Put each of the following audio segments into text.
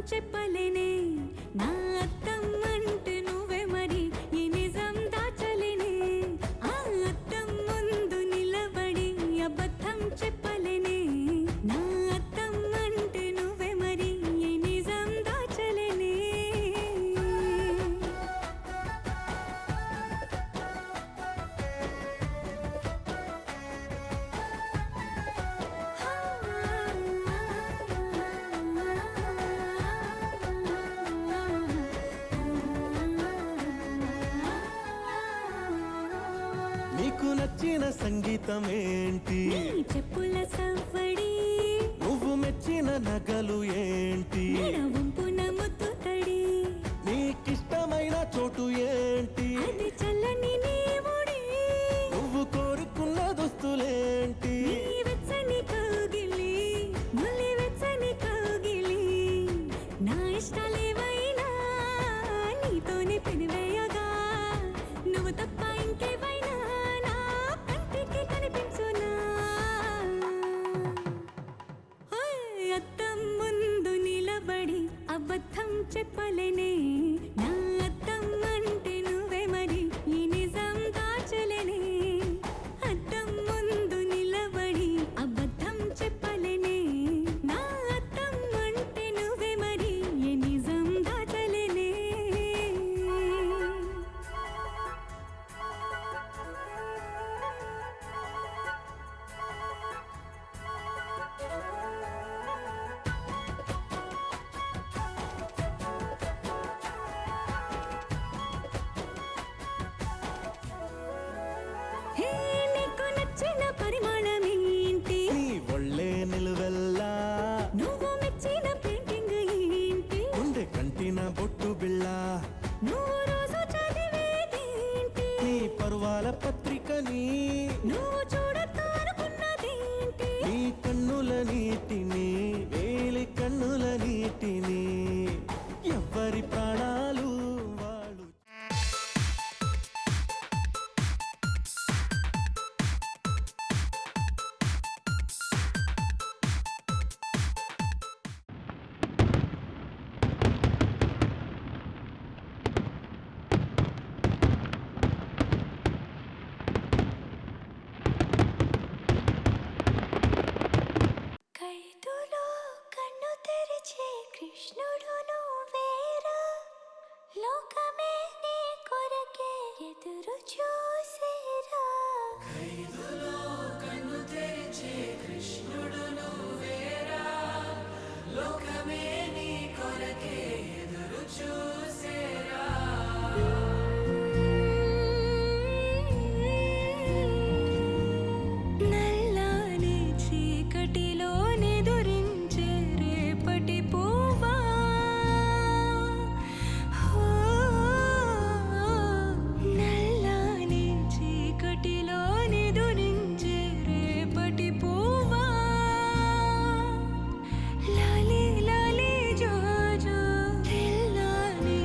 చెప్పలేనే నా అద్దం అంటే నువ్వే మరి ఈ నిజం దాచలేనే ఆ అద్దం ముందు నిలబడి అబద్ధం చెప్పలేనే నా అద్దం అంటే నువ్వే మరి ఈ నిజం దాచలేనే నీకు నచ్చిన సంగీతం ఏంటి? చెప్పుల సవ్వడి. నువ్వు మెచ్చిన నగలు ఏంటి? వంపున ముద్దు తడి. నీకిష్టమైన చోటు ఏంటి? అది చల్లని నీ ముడి. నువ్వు కోరుకున్న దుస్తులేంటి? వెచ్చని కౌగిలి ములి వెచ్చని కౌగిలి నా ఇష్టాలేవైనా నీతోనే పెనివేయగా నువ్వు తప్ప ఇంకేవైనా నా కంటికి కనిపించునా అద్దం ముందు నిలబడి అబద్ధం చెప్పలేనే నా అద్దం అంటే నువ్వే మరి ఈ నిజం దాచలేనే అద్దం ముందు నిలబడి అబద్ధం చెప్పలేనే నా అద్దం అంటే నువ్వే మరి ఈ నిజం దాచలేనే హే నీకు నచ్చిన పరిమాణం ఏంటి? నీ ఒళ్ళే నిలువెల్లా నువ్వు మెచ్చిన పెయింటింగ్ ఏంటి? గుండె కంటిన బొట్టు బిళ్ళ నువ్వు రోజు చదివేదేంటి? నీ పరువాల పత్రికని నువ్వు చూడొద్దు అనుకున్నదేంటి? నీ కన్నుల నీటిని వేలి కన్నుల నీటిని ఎవ్వరి ప్రాణాలు వాళ్ళు ఖైదులో కన్ను తెరిచే కృష్ణుడు నువ్వేరా లోకమే నీ కొరకే ఎదురు చూసేరా ఖైదులో కన్ను తెరిచే కృష్ణుడు నువ్వేరా లోకమే నీ కొరకే ఎదురు చూసేరా నల్లానే చీకటిలో నిదురించే రేపటి పువ్వా నల్లానే చీకటిలో నిదురించే రేపటి పువ్వా లాలి లాలి జో జో తెల్లాని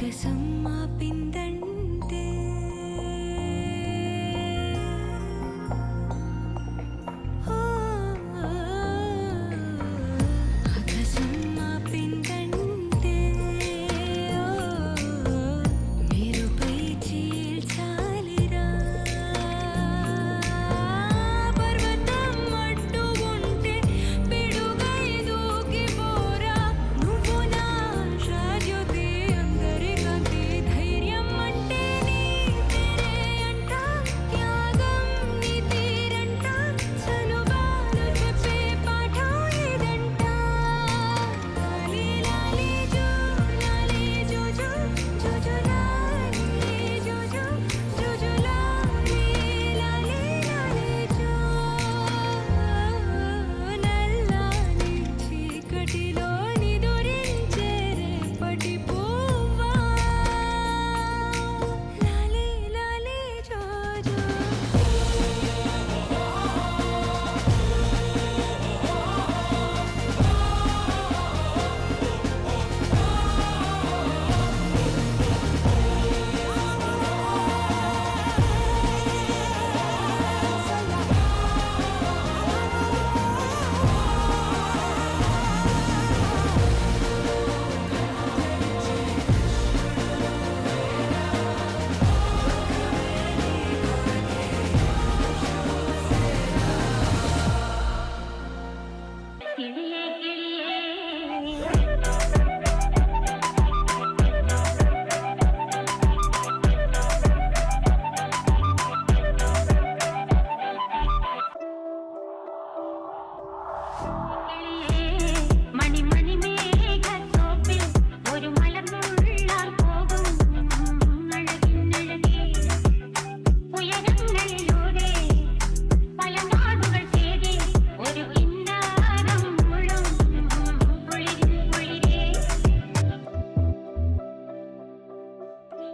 ఆకాశం ఆపిందంటే ఓ, ఆకాశం ఆపిందంటే ఓ, మేరుపై చీల్చాలిరా పర్వతం అడ్డు ఉంటే పిడుగై దూకిపోరా నువ్వు నా జ్యోతి అందరికంటే ధైర్యం అంటే నీ పేరే అంట త్యాగం నీ తీరంట చనుబాలు చెప్పే పాఠం ఇదంట లాలీ లాలీ జో లాలీ జో జో జో జో లాలీ జో జో జో జో లాలీ లాలీ లాలీ జో నల్లాని చీకటిలో నిదురించే రేపటి పువ్వా లాలీ లాలీ జో జో കിളിയേ കിളിയേ മണി മണി മേഘത്തോപ്പിൽ ഒരു മലർന്നുള്ളാൻ പോകും അഴകിനഴകേ ഉയരങ്ങളിലൂടെ പല നാടുകൾ തേടി ഒരു കിന്നാരം മുഴും കുളിരിൽ കുളിരേ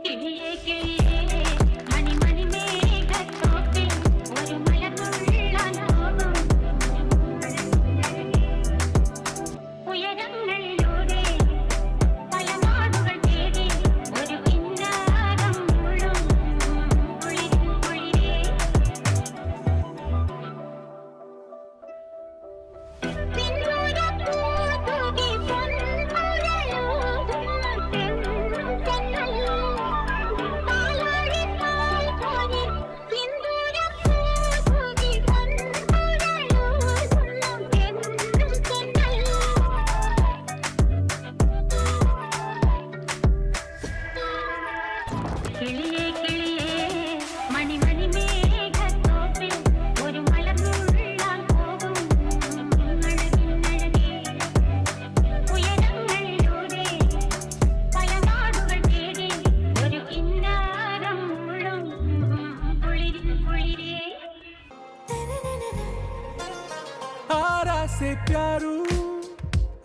കിളിയേ കിളിയേ മണി മണി മേഘത്തോപ്പിൽ ഒരു മലർന്നുള്ളാൻ പോകും ഉയരങ്ങളിലൂടെ പല നാടുകൾ തേടി ഒരു കിന്നാരം മുഴും കുളിരിൽ കുളിരേ പിന്തുടർന്നോതുകി പൊൻകുഴലൂതും തെന്നൽ പാലാഴിപ്പാൽ പോലെ പിന്തുടർന്നോതുകി പൊൻകുഴലൂതും തെന്നൽ കിളിയേ കിളിയേ മണി മണി മേഘത്തോപ്പിൽ ഒരു മലർന്നുള്ളാൻ പോകും അഴകിനഴകേ ഉയരങ്ങളിലൂടെ പല നാടുകൾ തേടി ഒരു കിന്നാരം മുഴും കുളിരിൽ കുളിരേ ఆరాసే ప్యారు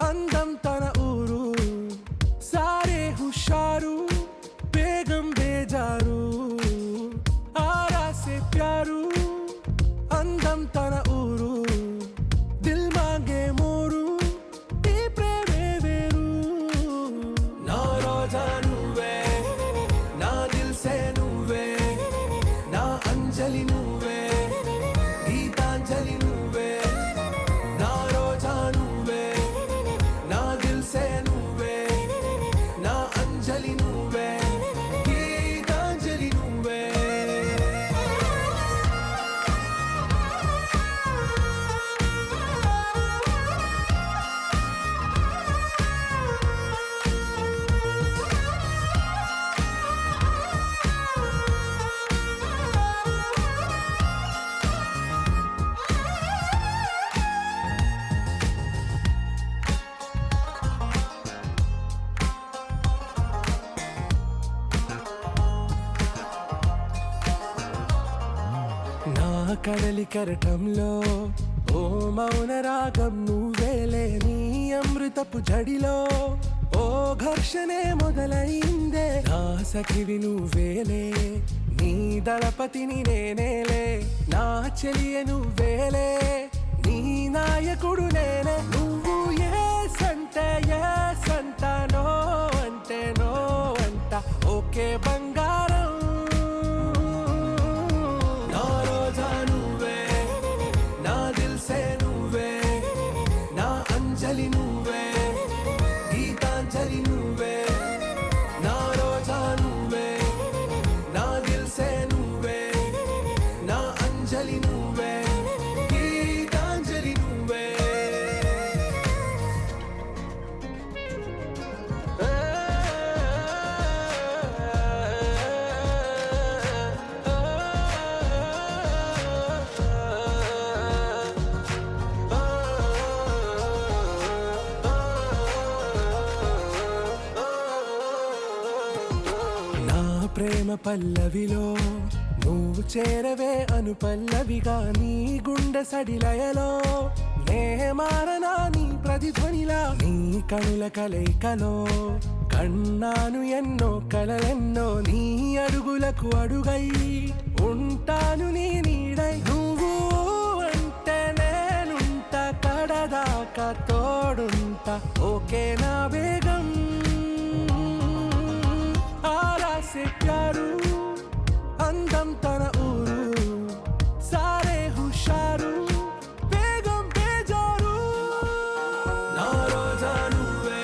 అందం తన ఊరు సారే హుషారు బేగం బేజారు ఆరాసే ప్యారు అందం తన ఊరు దిల్ మాంగే మోరు ఈ ప్రేమే వేరు నా రోజా నువ్వే నా దిల్ సే నువ్వే నా అంజలి నువ్వే గీతాంజలి నువ్వే నా రోజా నువ్వే నా దిల్ సే నువ్వే నా అంజలి నువ్వే గీతాంజలి నువ్వే నా కడలి కరటంలో ఓ మౌన రాగం నువ్వేలే నీ అమృతపు జడిలో ఓ ఘర్షణే మొదలైందే నా సఖివి నువ్వేలే నీ దళపతిని నేనేలే నా చెలియ నువ్వేలే నీ నాయకుడు నేనే నువ్వు ఏ సంట నో అంటే నో అంట పల్లవిలో నువ్వు చేరవే అనుపల్లవిగా నీ గుండె సడిలయలో నే మారనా నీ ప్రతిధ్వనిలా నీ కనుల కలయికలో కన్నాను ఎన్నో కలలెన్నో నీ అడుగులకు అడుగై ఉంటాను నీ నీడై నువ్వు అంటే నేనుంట కడదాకా తోడుంటా ఓకే నా బేగం आरा से प्यारू అందం తన ఊరు సారే హుషారు బేగం బేజారు నా రోజా నువ్వే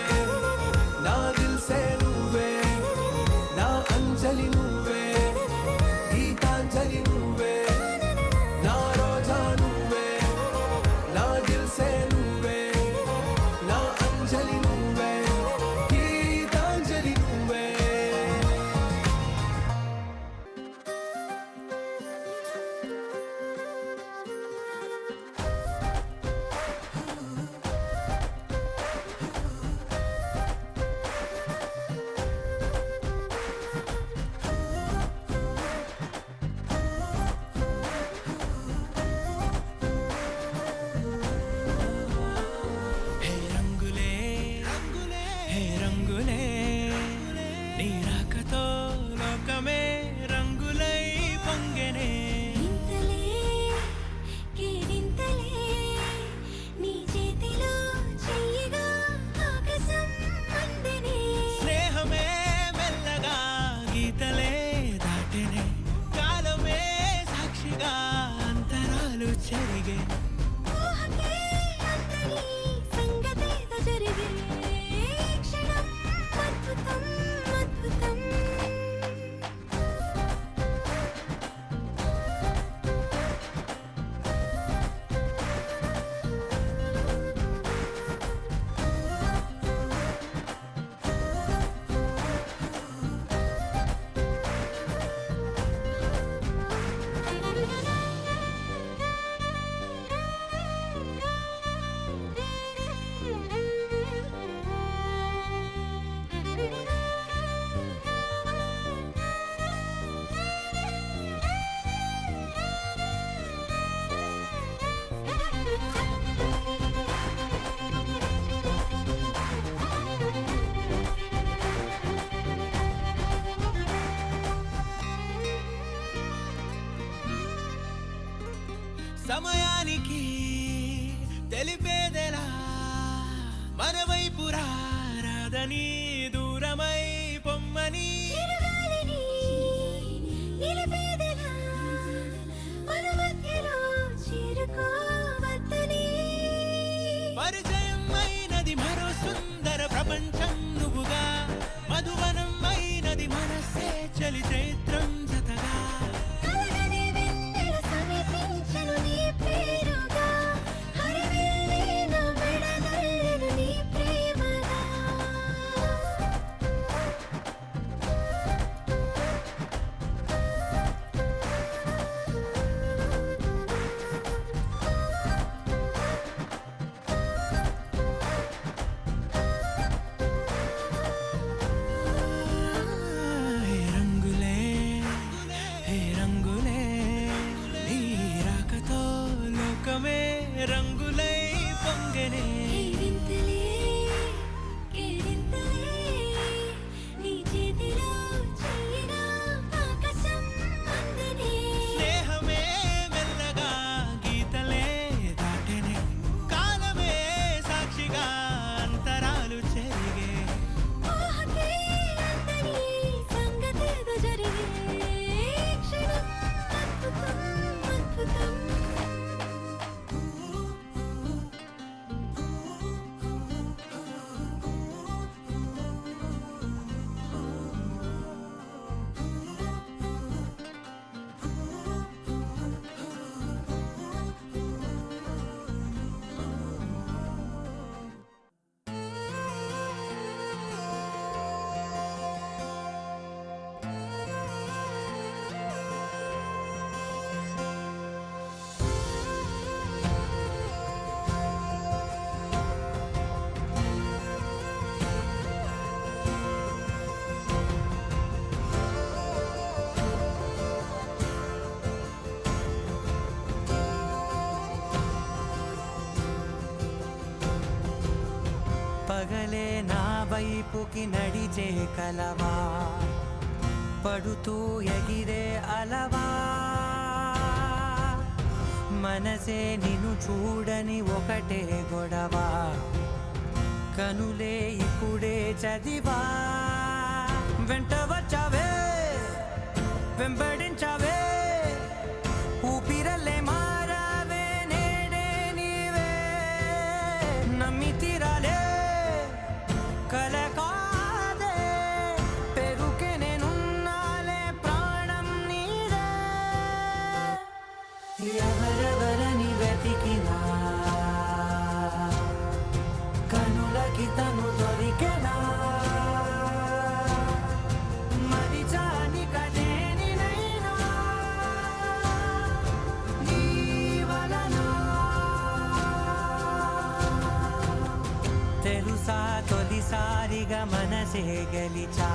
నా దిల్ సే నువ్వే నా అంజలి నువ్వే గీతాంజలి నువ్వే నా రోజా నువ్వే నా దిల్ సే నువ్వే నా అంజలి నువ్వే గీతాంజలి నువ్వే హే రంగులే రంగులే హే రంగులే నీ రాకతో లోకమే రంగులై పొంగెనే ఇంతలే కేరింతలే నీ చేతిలో చెయ్యగా ఆకాశం అందనే స్నేహమే మెల్లగా గీతలే దాటెనే కాలమే సాక్షిగా అంతరాలు చెరిగే ఊహకే అంతని సంగతేదో జరిగే ఈ క్షణం అద్భుతం అద్భుతం సమయానికి తెలిపేదెలా మన వైపు రాదని దూరమై పొమ్మని చిరుగాలిని నిలిపేదెలా మన మధ్యలో చేరుకోవద్దని పరిచయం అయినది మరో సుందర ప్రపంచం నువ్వుగా మధువనం అయినది మనసే చలి చైత్రం జతగా కలగని వెన్నెల సమీపించెను నీ పేరుగా హరివిల్లే నా మెడదల్లెను నీ ప్రేమగా పగలే నా వైపుకి నడిచే కలవా పడుతూ ఎగిరే అలవా మనసే నిన్ను చూడని ఒకటే గొడవ కనులే ఇప్పుడే చదివా వెంట వచ్చావే వెంబడించావే ఊపిరల్లే మారావే నేడే నీవే నమ్మి తీరాలే కల కాదే పెరుకే నేనున్నాలే ప్రాణం నీదే ఎవరెవరని వెతికినా కనులకి తను దొరికెనా మరిచాని కదేనినైనా నీ వలన తెలుసా తొలిసారిగా మనసే గెలిచా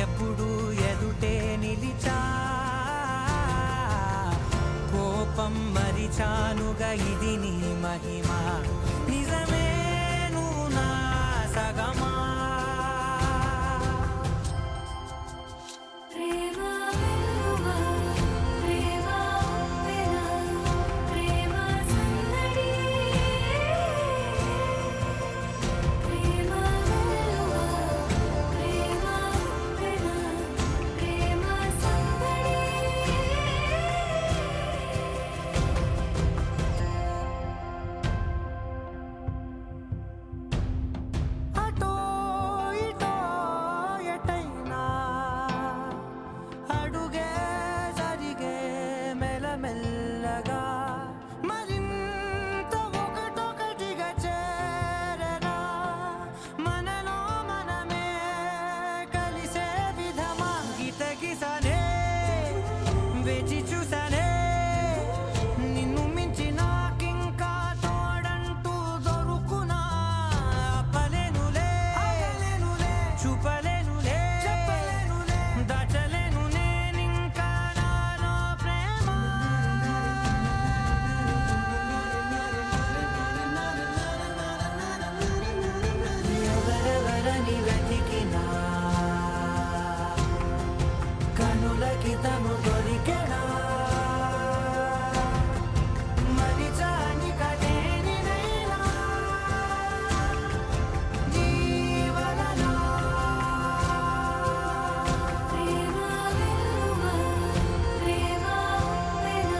ఎప్పుడు ఎదుటే నిలిచా కోపం మరిచానుగా ఇది నీ మహిమ నిజమే నువ్వు నా సగమా ప్రేమ వెలువ ప్రేమ ఉప్పెన ప్రేమ సందడి ప్రేమ వెలువ ప్రేమ ఉప్పెన ప్రేమ సందడి అటో ఇటో ఎటైనా అడుగే జరిగే మెల్లమెల్లగా మరింత ఒకటొకటిగా చేరనా మనలో మనమే కలిసే విధమా గితగిసనే వేచి చూసనే నిన్ను మించి నాకింకా తోడంటూ దొరుకునా అప్పలేనులే చూపలేనులే దాచలేను నేనింకా నాలో ప్రేమ ఎవరెవరని వెతికినా కనులకి తను దొరికెనా మరిచాని కదేనినైనా జీవననా ప్రేమ వెలువ ప్రేమ ఉప్పెన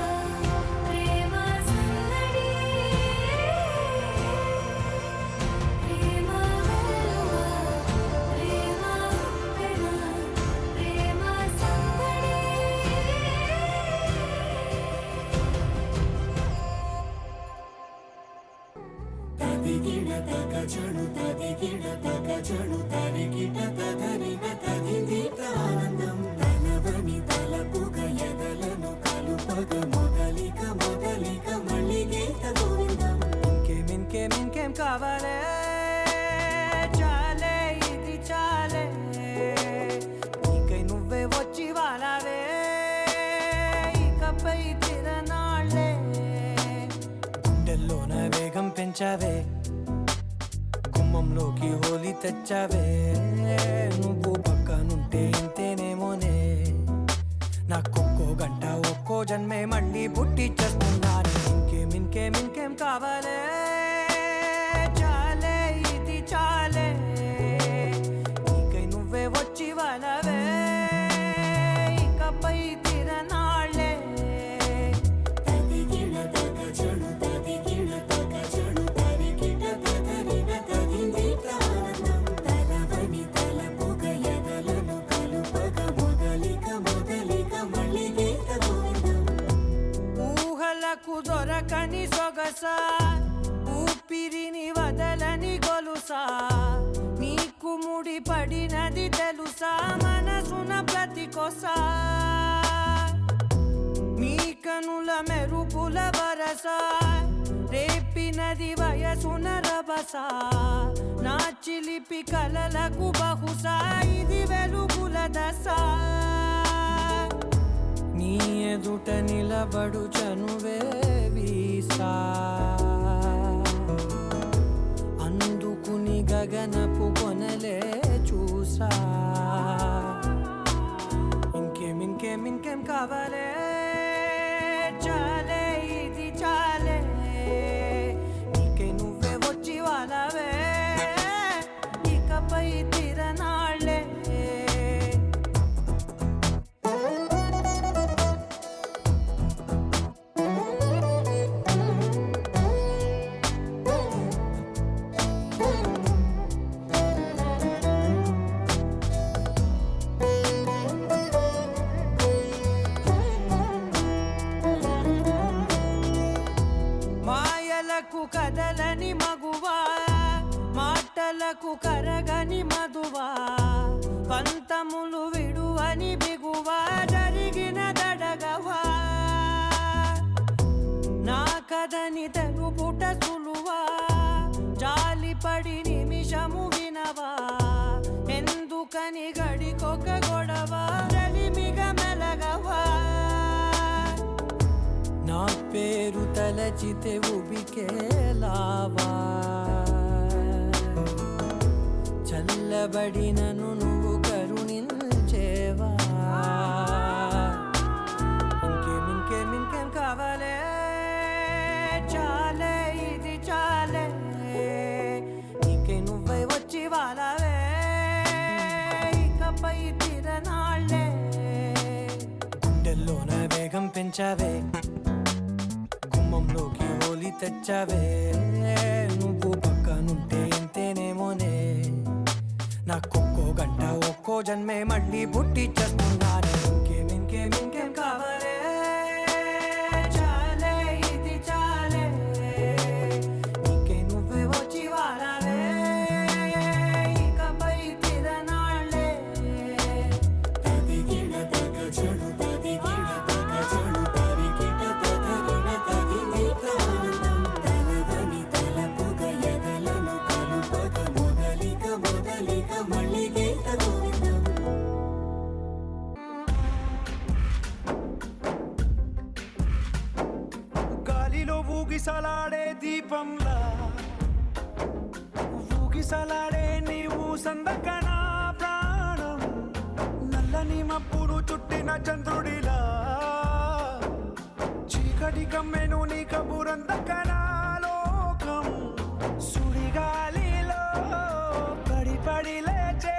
ప్రేమ సందడి ప్రేమ వెలువ ప్రేమ ఉప్పెన ప్రేమ సందడి తదిగిడ తగ చెడు తదిగిడ తగ చెడు తరిగిట తదరిన తదిగిట ఆనందం తలవని తలపుగ ఎదలను కలుపగ మొదలిక మొదలిక మళ్ళీ గీత గోవిందం ఇంకేం కావాలే చాలే ఇది చాలే నీకై నువ్వే వచ్చి వాలావే ఇకపై తిరనాళ్ళే గుండెల్లోన వేగం పెంచావే గుమ్మంలోకి హోలీ తెచ్చావే నువ్వు పక్కనుంటే ఇంతేనేమోనే నాకొక్కో గంట ఒక్కో జన్మే మళ్ళీ పుట్టి చేస్తున్నాను ఇంకేం కావాలే చాలే ఇది చాలే నీకై నువ్వే వచ్చి వాలవే ఇకపై తిరనాళ్ళే తదిగిడ తగ చెడు తదిగిడ తగ చెడు తరిగిట తదరిన తదిగిట ఆనందం తలవని తలపుగ ఎదలను కలుపగ మొదలిక మొదలిక మళ్ళీ గీత గోవిందం ఊహలకు దొరకని సొగసా ఊపిరిని వదలని గొలుసా నీకు ముడి పడినది తెలుసా మనసున ప్రతి కొసా నీ కనుల మెరుపుల వరస రేపినది వయసున రభస నా చిలిపి కలలకు బహుశా ఇది వెలుగుల దశ నీ ఎదుట నిలబడు చనువే వీసా అందుకు గగనపు కొనలే చూసా. ఇంకేం కావాలే, చాలే ఇది చాలే, నీకే నువ్వే వచ్చి వాళ్ళవే, ఇకపై తిరనాళ్ళే. మాయలకు కదలని మగువా, మాటలకు కరగని మధువా, పంతములు విడువని బిగువా, జరిగిన దడగవా, నా కదని తెలుపుట సులువా, జాలిపడి నిమిషము వినవా, ఎందుకని గడికొక గొడవ, రలిమిగ మెలగవా. నా పేరు తలచితే ఉబికేలావా, చల్లబడినను నువ్వు కరుణించేవా. ఇంకేం కావాలే, చాలే ఇది చాలే, నీకే నువ్వై వచ్చి వాళ్ళవే, ఇకపై తిరనాళ్ళే. గుండెల్లోన వేగం పెంచావే, గుమ్మంలోకి హోలీ తెచ్చావే, నువ్వు పక్కనుంటే ఎంతేనేమోనే, నాకొక్కో గంట ఒక్కో జన్మే మళ్ళీ పుట్టి చేస్తున్నానే. ఇంకేం కావాలే, చాలే ఇది చాలే, నీకే నువ్వే వచ్చి వాళ్ళవే, ఇకపై తిరనాళ్ళే. తదిగిన తగ చెడు తదిగిన తగ చెడు తరికిట తదరిన తదింది ప్రాణం. తలవని తలపుగ ఎదలను కలుపగ మొదలిక మళ్ళీ గీత గోవిందం. గాలిలో ఊగిసలాడే దీపంలా, ఊగిసలాడే నీవు సందకన ప్రాణం, నల్లని మబ్బును చుట్టిన చంద్రుడిలా, చీకటి కమ్మెను నీ కబురందకన లోకం, సుడిగాలిలో పడి లేచే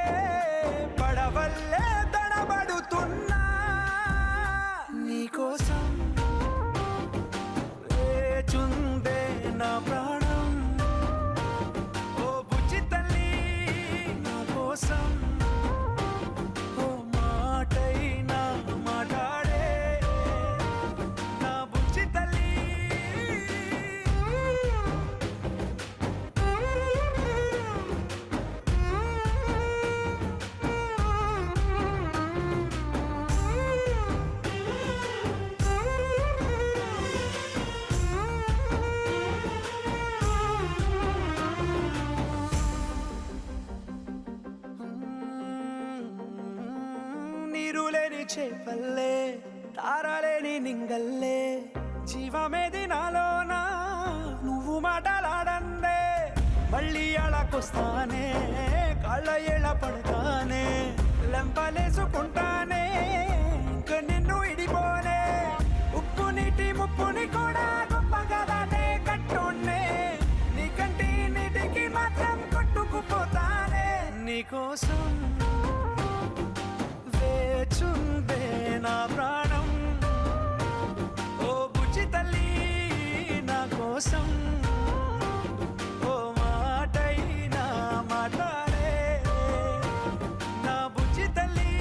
పడవల్లే తడబడుతున్నా, నీకోసం వేచుందే నా ప్రాణం. ఓ బుజ్జి తల్లి నా కోసం, ఓ మాటైనా మాట్లాడే నా బుజ్జి తల్లి. నీరులేని చేపల్లే, తారలేని నింగల్లే, జీవమేది నాలోనా, నువ్వు మాటలాడందే, మళ్ళీ అళకొస్తానే, కాళ్ళ ఏళ్ళ పడతానే, లెంపలేసుకుంటానే, ఇంక నిన్ను ఇడిపోనే, ఉప్పు నీటి ముప్పుని కూడా గొప్పగా దాటే కట్టున్నే, నీ కంటి నీటికి మాత్రం కొట్టుకుపోతానే, నీకోసం వేచుందే నా ప్రాణం. ఓ బుజ్జి తల్లి నా కోసం, ఓ మాటైనా మాట్లాడే నా బుజ్జి తల్లి.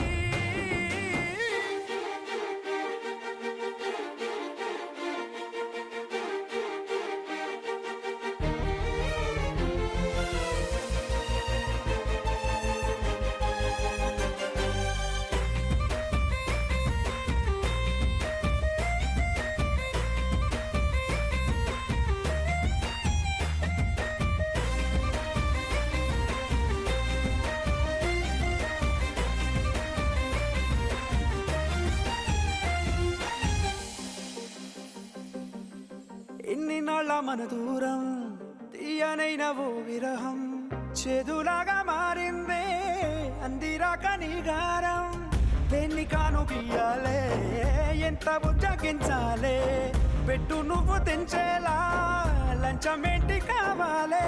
ఎన్ని నాళ్ళ మన దూరం, తీయనైన ఓ విరహం, చేదులాగా మారిందే అందిరాక నీగారం దేన్ని కాను బియ్యాలే ఎంత బుజ్జగించాలే పెట్టు నువ్వు తెంచేలా లంచమేంటి కావాలే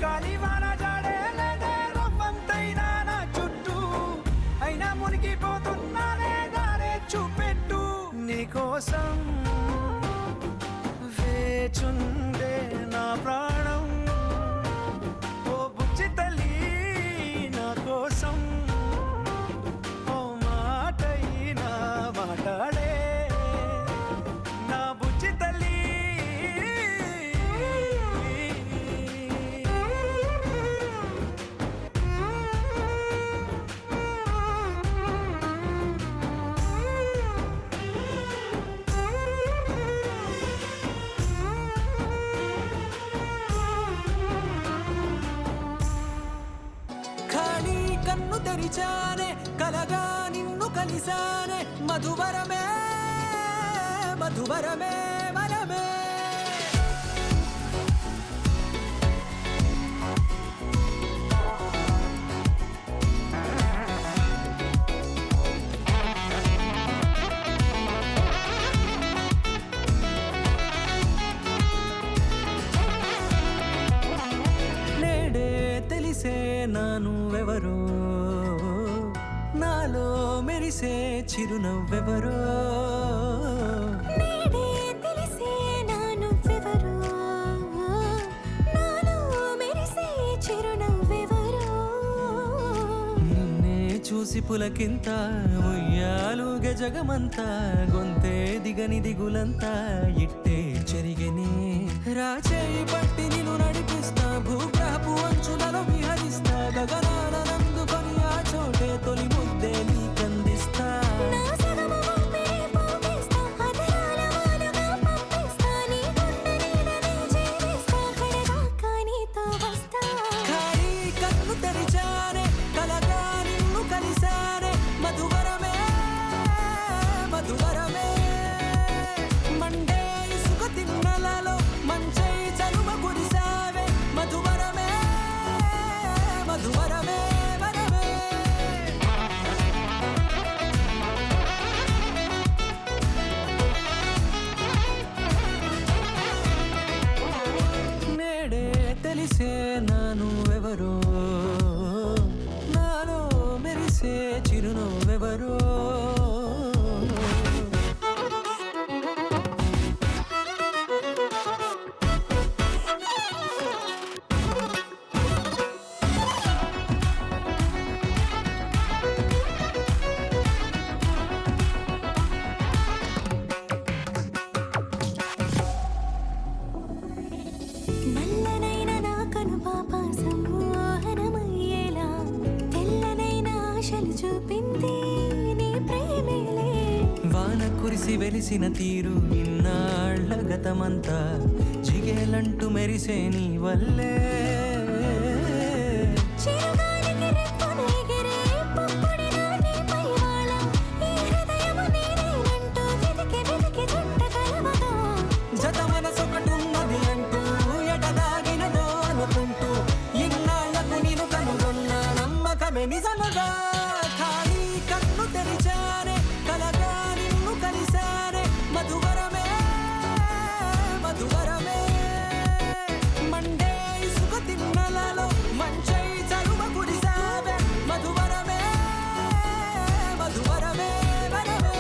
కాలివాన జాడేలేదే రవ్వంతైనా నా చుట్టూ అయినా మునిగిపోతున్నానే దారే చూపెట్టు నీకోసం వేచుండే నా ప్రాణం ఓ బుజ్జి తల్లి నా కోసం ఓ మాటైనా మాట్లాడే నా బుజ్జి తల్లి ఖాళీ కన్ను తెరిచానే కలగా నిన్ను కలిసానే మధువరమే మధువరమే వరమే నేడే తెలిసే నానువెవరో నాలో మెరిసే చిరునవ్వెవరో నీడే తెలిసే నానువ్వెవరో నాలో మెరిసే చిరునవ్వెవరో నిన్నే చూసి పులకింత ఉయ్యాలుగ జగమంతా గొంతే దిగని దిగులంతా ఇట్టే చెరిగనే రాచేయి పట్టి నిన్ను నడిపిస్తా భూగ్రహపు అంచులలో విహరిస్తా గగనాల నందుకొని ఆ చోటే తొలి ముద్దే నీకందిస్తా నా సగము ఊపిరి పోగేస్తా అధరాల వాలుగా పంపిస్తా నీ గుండె నీడనే జీవిస్తా కడదాకా నీతో వస్తా ఖాళీ కన్ను తెరిచానే కలగా నిన్ను కలిసానే మధువరమే మధువరమే మండే ఇసుక తిన్నలలో మంచై చలువ కురిసావే మధువరమే మధువరమే వరమే నేడే తెలిసే నానువెవరో నాలో మెరిసే చిరునవ్వెవరో నల్లనైన నా కనుపాప సమ్మోహనమయ్యేలా తెల్లనైన ఆశలు చూపింది నీ ప్రేమేలే వాన కురిసి వెలిసిన తీరు ఇన్నాళ్ళ గతమంతా జిగేలంటూ మెరిసే నీ వల్లే చిరుగాలికి రెప్పన ఎగిరే పుప్పొడిన నీ పైవాళ ఈ హృదయము నీదేనంటూ వెతికి వెతికి జంట కలవగా జత మనసొకటున్నది అంటూ ఎటదాగినదో అనుకుంటూ ఇన్నాళ్లకు నేను కనుగొన్న నమ్మకమే నిజముగా ఖాళీ కన్ను తెరిచానే కలగా నిన్ను కలిసానే మధువరమే మధువరమే మండే ఇసుక తిన్నలలో మంచై చలువ కురిసావే మధువరమే మధువరమే వరమే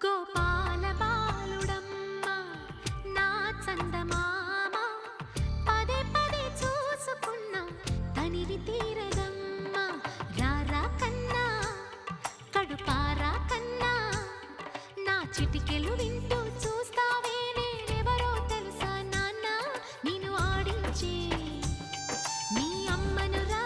గోపాల బాలుడమ్మ నా చందమామ పదే పదే చూసుకున్న తనివి తీరదమ్మ రారా కన్నా కడుపారా కన్నా నా చిటికెలు వింటూ చూస్తావే నేనెవరో తెలుసా నాన్న నేను ఆడించే నీ అమ్మను రా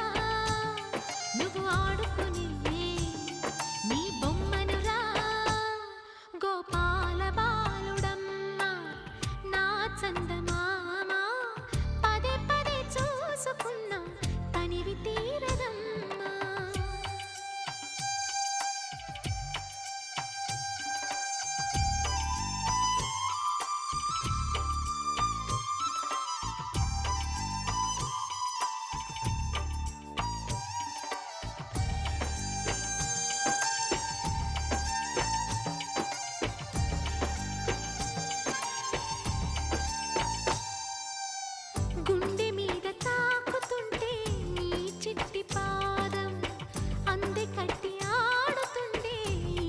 చిట్టి పాదం అంది కట్టి ఆడుతుండే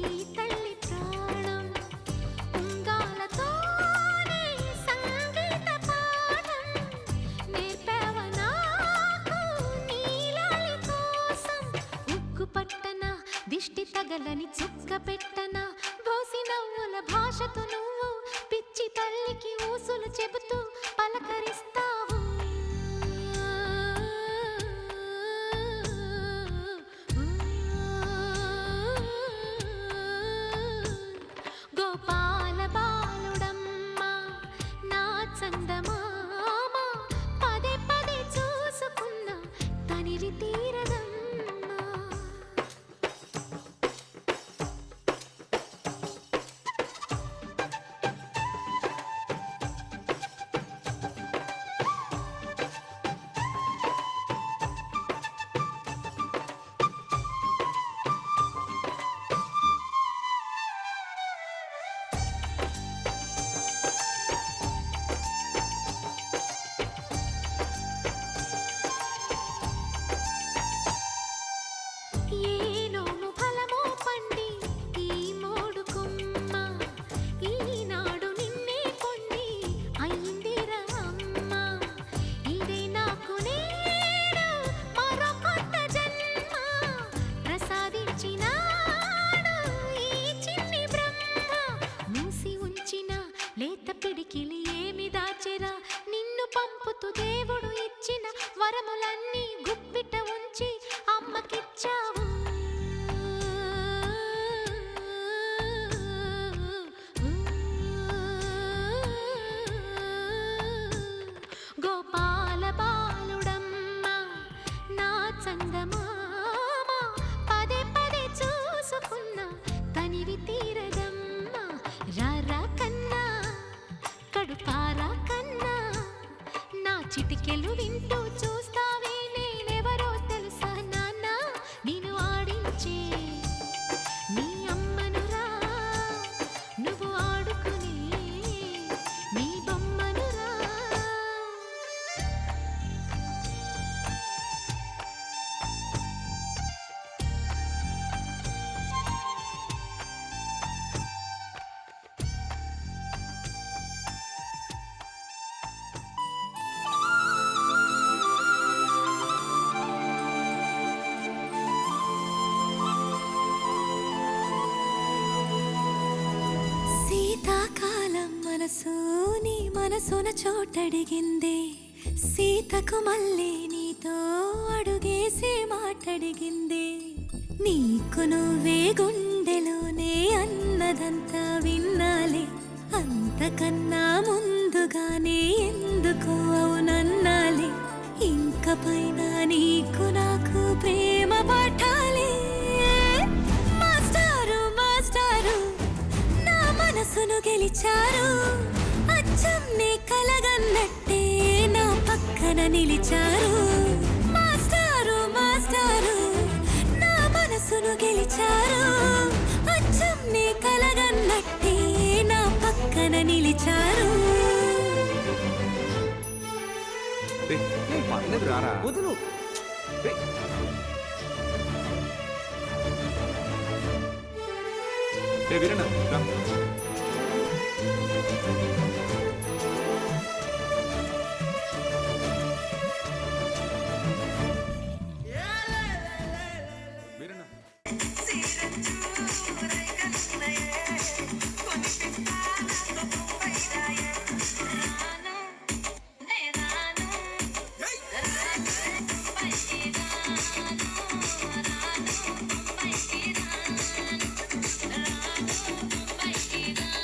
ఈ తల్లి ప్రాణం ఉంగాలతోనే సంగీత పాఠం నేర్పావ నాకు నీలాలి కోసం ఉక్కు పట్టన దిష్టి తగలని చుక్క పెట్టన బోసి నవ్వుల భాషతో నువ్వు పిచ్చి తల్లికి ఊసులు చెబుతూ పలకరిస్తావు గోపాల బాలుడమ్మ నా చందమామ పదే పదే చూసుకున్న తనివి తీరదమ్మా ఏనోము ఫలమో పండి ఈ మోడు కొమ్మ ఈనాడు నిన్నే పొంది అయిందిరా అమ్మ ఇదే నాకు నేడు మరో కొత్త జన్మ ప్రసాదించినాడు ఈ చిన్ని బ్రహ్మ మూసి ఉంచిన లేత పిడికిలి ఏమి దాచెరా నిన్ను పంపుతూ దేవుడు ఇచ్చిన వరములన్నీ గుప్పిట ఉంచి అమ్మకిచ్చావు గోపాల బాలుడమ్మ నా చందమామ పదే పదే చూసుకున్న తనివి తీరదమ్మ రారా కన్నా కడుపారా కన్నా నా చిటికెలు వింటూ చూస్తావే నేనెవరో తెలుసా నాన్న నేను ఆడించే నీ అమ్మనురా నువ్వు ఆడుకునే నీ బొమ్మనురా శీతాకాలం మనసు నీ మనసున చోటడిగిందే సీతకు మళ్ళీ నీతో అడుగేసి మాటడిగిందే నీకు నువ్వే గుండెలోనే అన్నదంతా విన్నాలే అంతకన్నా ముందుగానే ఎందుకు అవునన్నాలే ఇంక పైన నీకు నాకు ప్రేమ పాఠాలే మాస్టారు మాస్టారు నా మనసును గెలిచారు అచ్చం నీ కలగన్నట్టే నా పక్కన నిలిచారు మాస్టారు మాస్టారు నా మనసును గెలిచారు అచ్చం నీ కలగన్నట్టే నా పక్కన నిలిచారు పర్లేదు రారా వదులు వీరన్న రా. వీరన్న రాను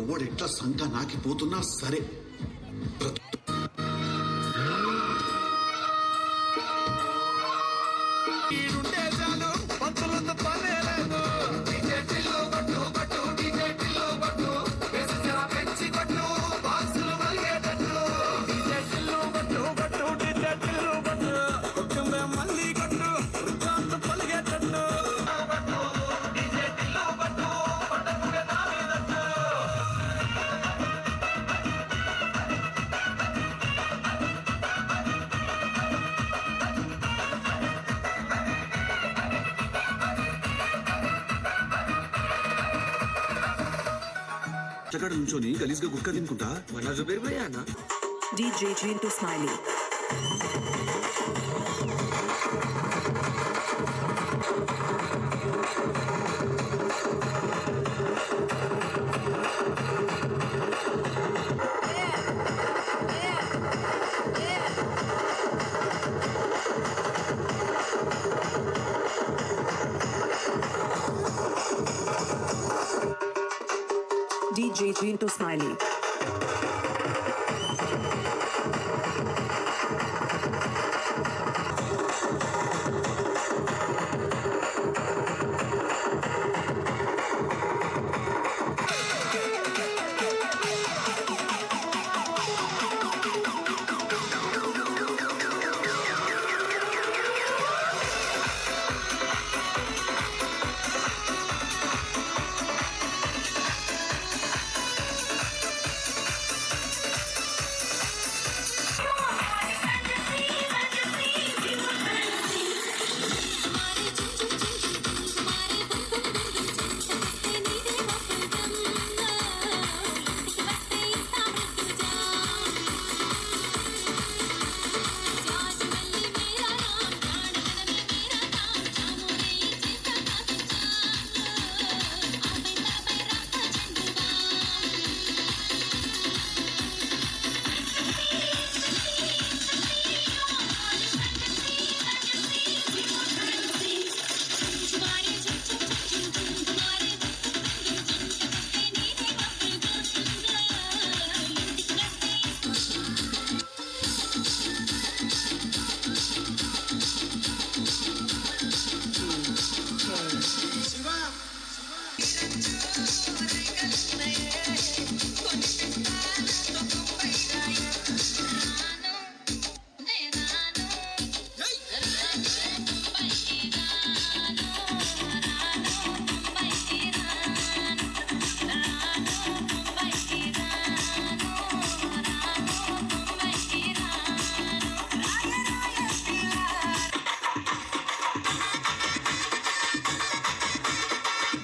ఎవడెట్లా సంట నాకిపోతున్నా సరే అక్కడ నుంచోని గలీజ్గా గుట్కా తినుకుంటా మన జుబేర్ భయ్యా అన్న DJ Chintu Smiley. DJ Chintu Smiley.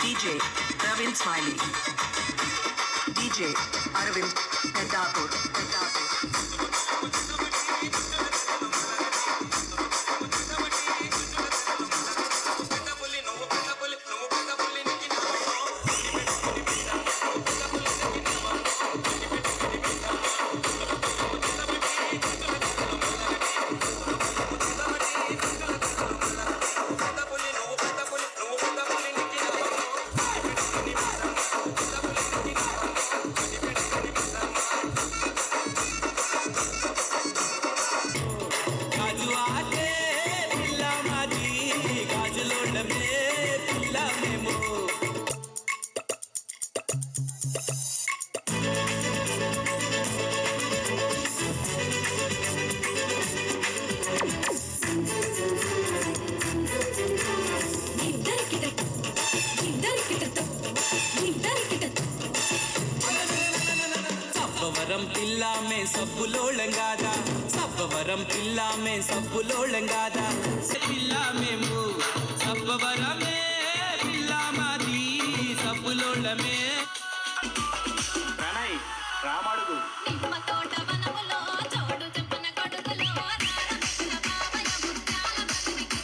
DJ Praveen Smiley. DJ Arvind Peddapur. Sabbavaram పిల్ల మే సబ్బులోళంగాదా సబ్బవరం పిల్ల మే సబ్బులోళంగాదా పిల్ల మేము సబ్బవరమే పిల్ల మాది సబ్బులోళమే ప్రణయ్ రామడుగు నిమ్మ తోట వనములో చోడు చెప్పున కొడుకులో రారముల బావయ ముత్యాల మదిరికి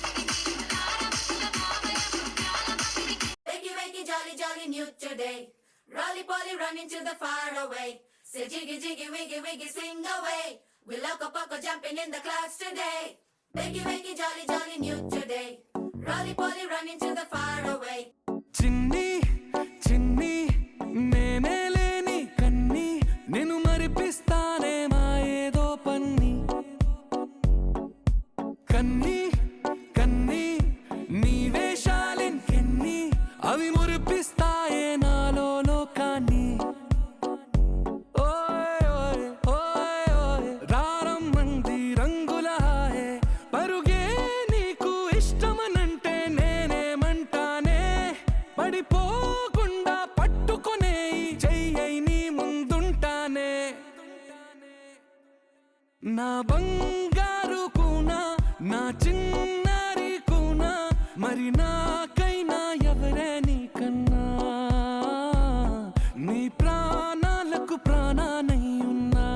రారముల బావయ ముత్యాల మదిరికి Wakey, wakey, jolly, jolly new today. Rolly poly running to the far away. Say jiggy, jiggy, wiggy, wiggy, sing away. We loco poco jumping in the clouds today. Wakey, wakey, jolly, jolly new today. Rolly poly running to the far away. చిన్ని చిన్ని నేనే లేని చూపిస్తాయే నాలో లోకాన్ని. ఓయ్ ఓయ్ ఓయ్ ఓయ్ రారమ్మంది రంగుల హాయే, పరుగే నీకు ఇష్టమనంటే నేనేమంటానే, పడిపోకుండా పట్టుకునే చెయ్యై నీ ముందుంటానే. నా బంగారు కూనా, నా చిన్నారి కూనా, మరి నాకైనా ఎవరే నీకన్నా, నీ ప్రాణాలకు ప్రాణానై ఉన్నా.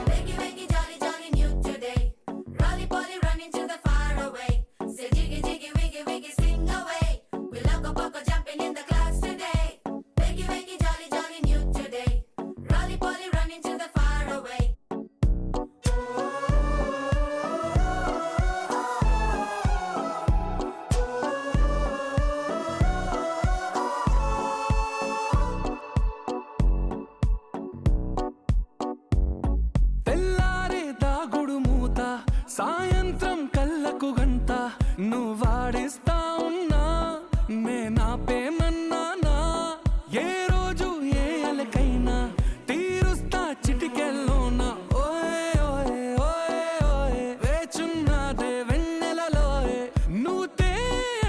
Wakey, wakey, jolly, jolly, new today. Rolly poly, running to the far away. Say jiggy, jiggy, wiggy, wiggy, swing away. We loco poco jumping in the clouds today. Wakey, wakey, jolly, jolly, new today. Rolly poly, running to the far away. తెల్లారే దాగుడు మూత, సాయంత్రం కళ్ళకు గంట, నువ్వాడిస్తా ఉన్నా నేనాపేమన్నానా. ఏ రోజు ఏ అలకైనా తీరుస్తా చిటికెల్లోనా. ఓయ్ ఓయ్ ఓయ్ ఓయ్ వేచున్నాదే వెన్నెలలోయే, నువ్వుతే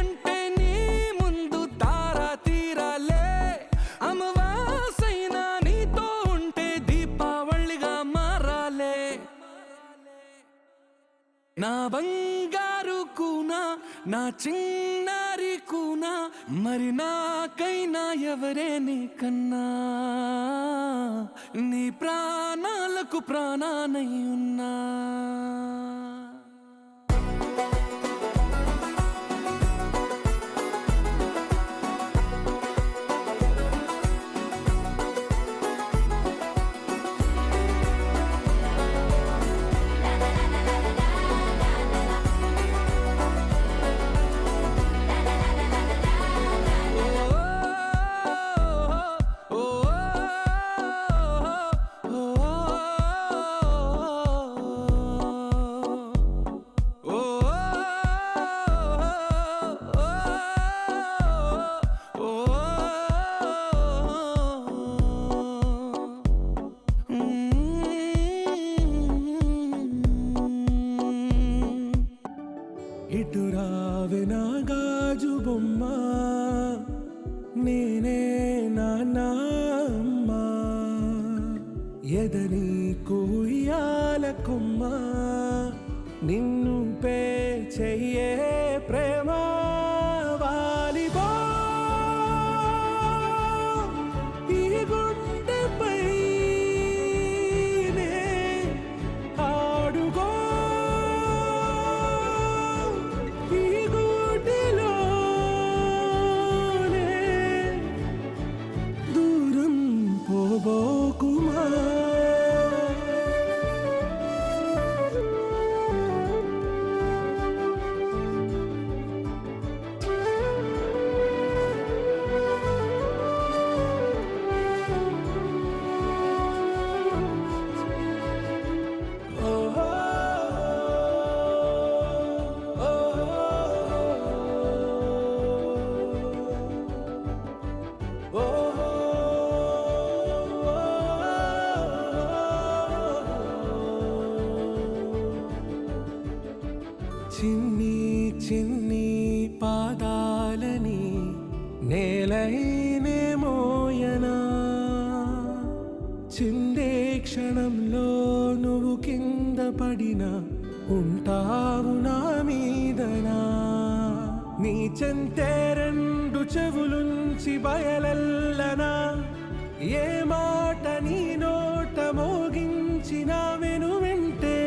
అంటే నీ ముందు తారా తీరాలే. అమవాసైనా నీతో ఉంటే దీపావళిగా మారాలే. నా బంగారు కూనా, నా చిన్నారి కూనా, మరి నాకైనా ఎవరే నీకన్నా, నీ ప్రాణాలకు ప్రాణానై ఉన్నా. ఇటు రావే నా గాజు బొమ్మ, నేనే నాన్న, ఎదని కూయాల కొమ్మ, నిన్ను పే చెయ్యే ప్రేమ వాలిబో. ఈ గుండెపై నే ఆడుగో, ఈ గూటిలోనే దూరం పోబోకుమా. చిన్ని చిన్ని పాదాలని నేలైనే మోయనా, చిందే క్షణంలో నువ్వు కింద పడినా ఉంటావు నా మీదనా. నీ చెంతే రెండు చెవులుంచి బయలెల్లనా, ఏ మాట నీ నోట మోగించిన వెను వింటే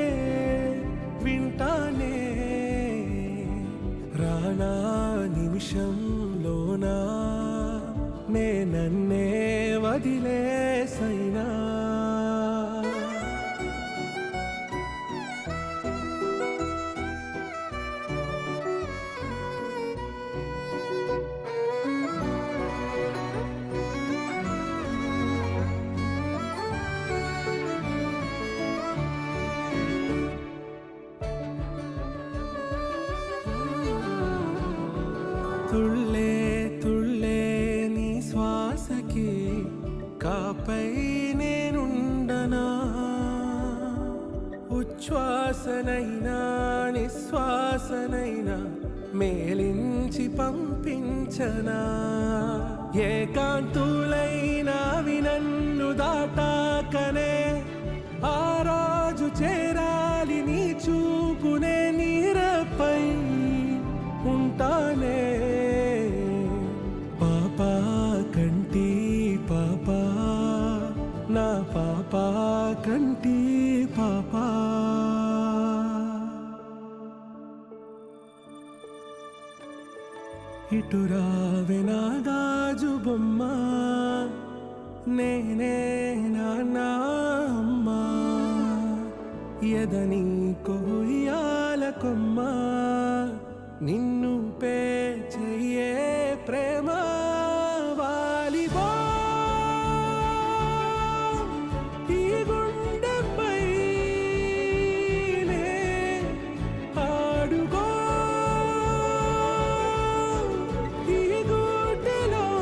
వింటానే. రానా నిమిషంలోనా నే నన్నే వదిలేసైనా. తుళ్ళే తుళ్ళే నీ శ్వాసకి కాపై నేనుండనా ఉచ్ఛ్వాసనైనా నిశ్వాసనైనా మేలించి పంపించనా ఏకాంతులైనా వినన్ను దాటాకనే ఆ రాజు చేరాలి నీ చూపునే నీరపై ఉంటానే పాపా కంటి పాపా నా పాపా కంటి పాపా ఇటు రావే నా గాజు బొమ్మ నేనే నాన్న అమ్మ ఎదని కొయ్యాల కొమ్మ నిన్ను పే చెయ్యే ప్రేమ వాలిబా ఈ గుండెపై నే ఆడుకో ఈ గుడ్డెలోనే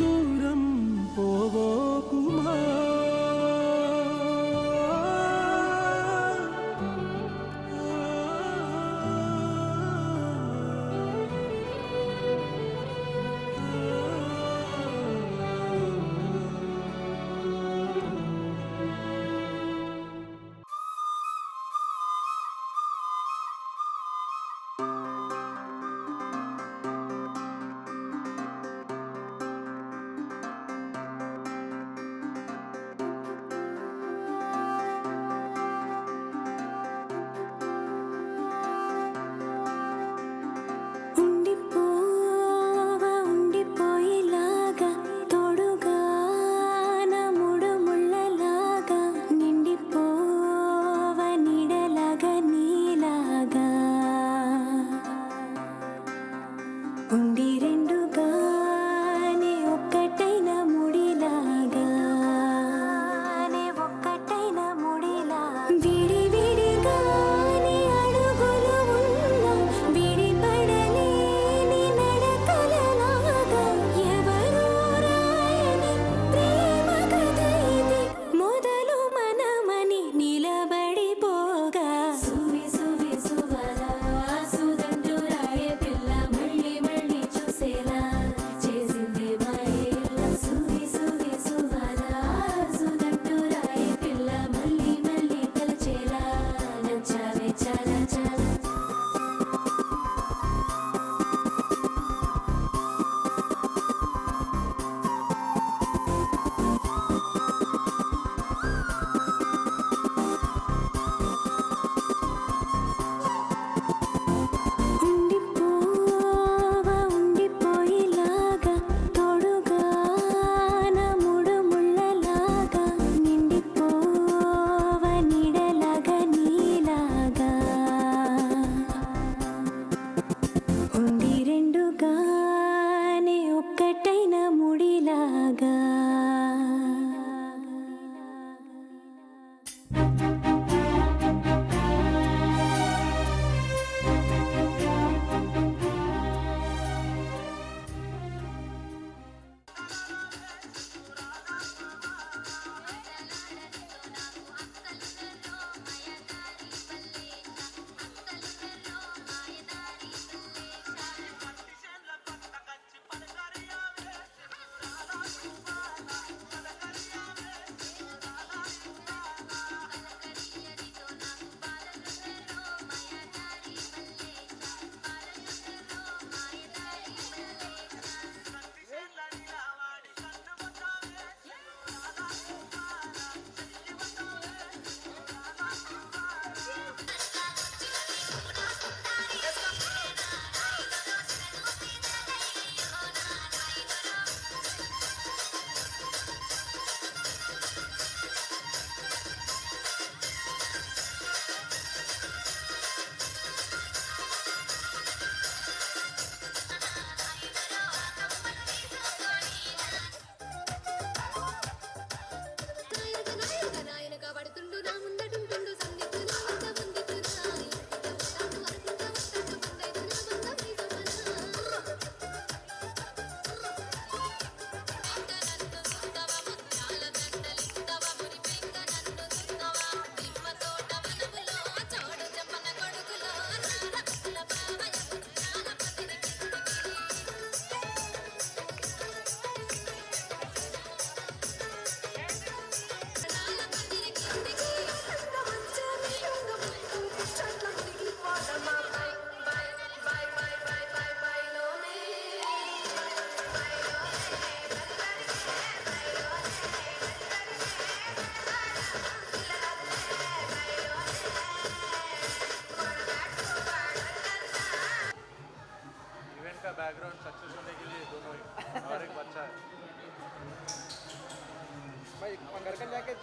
దూరం పోవోకుమా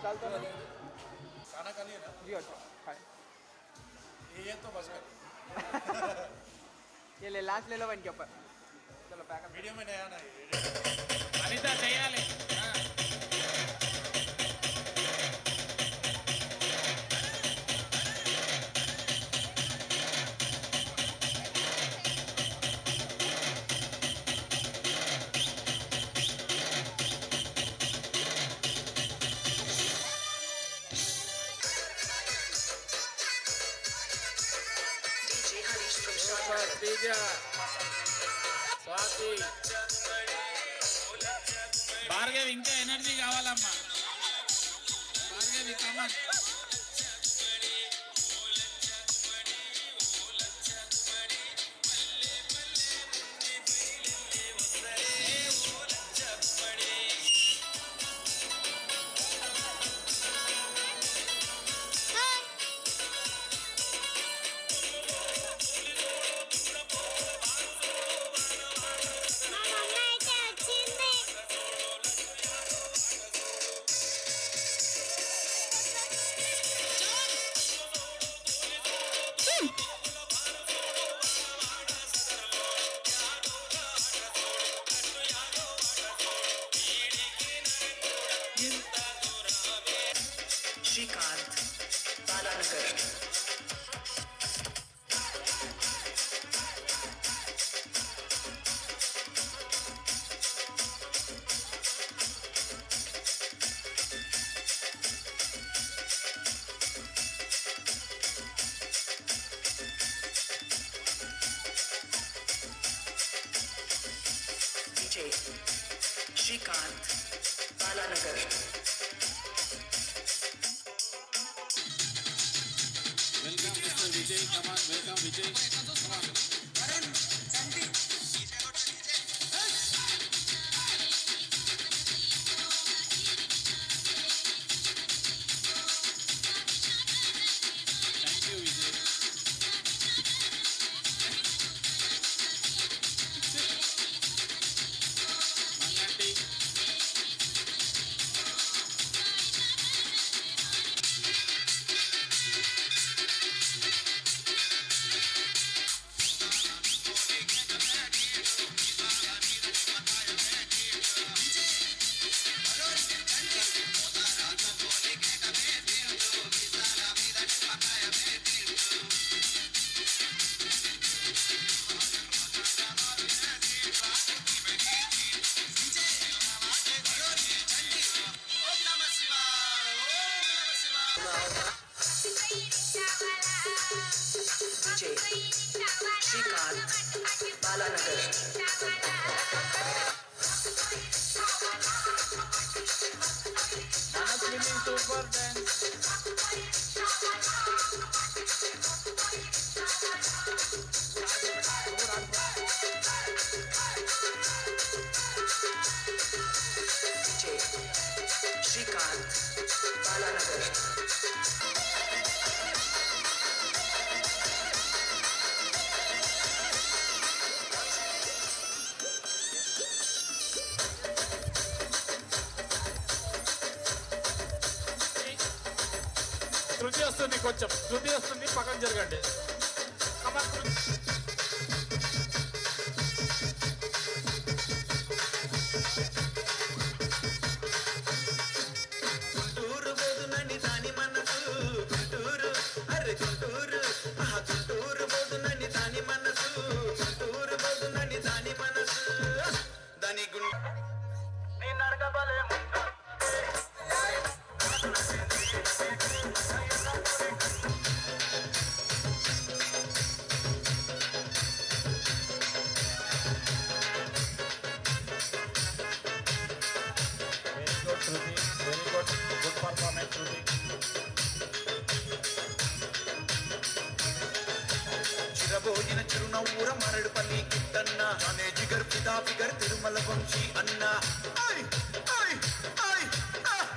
खाना खा लिया ना जी अच्छा खाए ये तो बस कर ये ले लास्ट ले लो इनके ऊपर चलो पैक वीडियो में नया ना ये అనిత చేయాలి DJ Harish from Shah. Swathi Bhargavi ఇంకా ఎనర్జీ కావాలమ్మా Bhargavi come on Shrikant, Balanagar. DJ Shrikant, Balanagar. Welcome mister Vijay come on welcome Vijay come on thank you Vijay Manganti DJ Shrikant, Balanagar. Manaswini super dance DJ Shrikant, Balanagar. Shruti వస్తుంది కొంచెం శృతి వస్తుంది పక్కన జరగండి కమన్ గుంటూరు బోదునని దాని మనసు గుంటూరు అరే గుంటూరు ఆహా గుంటూరు బోదునని దాని మనసు గుంటూరు బోదునని దాని మనసు దాని నీ నడకబలే వెరీ గుడ్ శృతి వెరీ గుడ్ గుడ్ పర్ఫార్మెన్స్ శృతి చిరబోయిన చిరునవ్వుర మరడుపల్లి కిట్టన్న అనే జిగర్ పితా ఫిగర్ తిరుమల వంశీ అన్న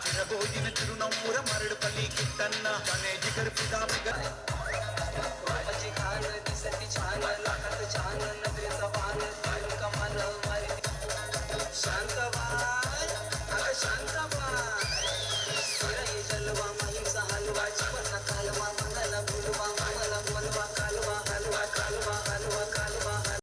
చిరబోయిన చిరునవ్వుర మరడుపల్లి కిట్టన్న అనే జిగర్ పితా ఫిగర్ शांत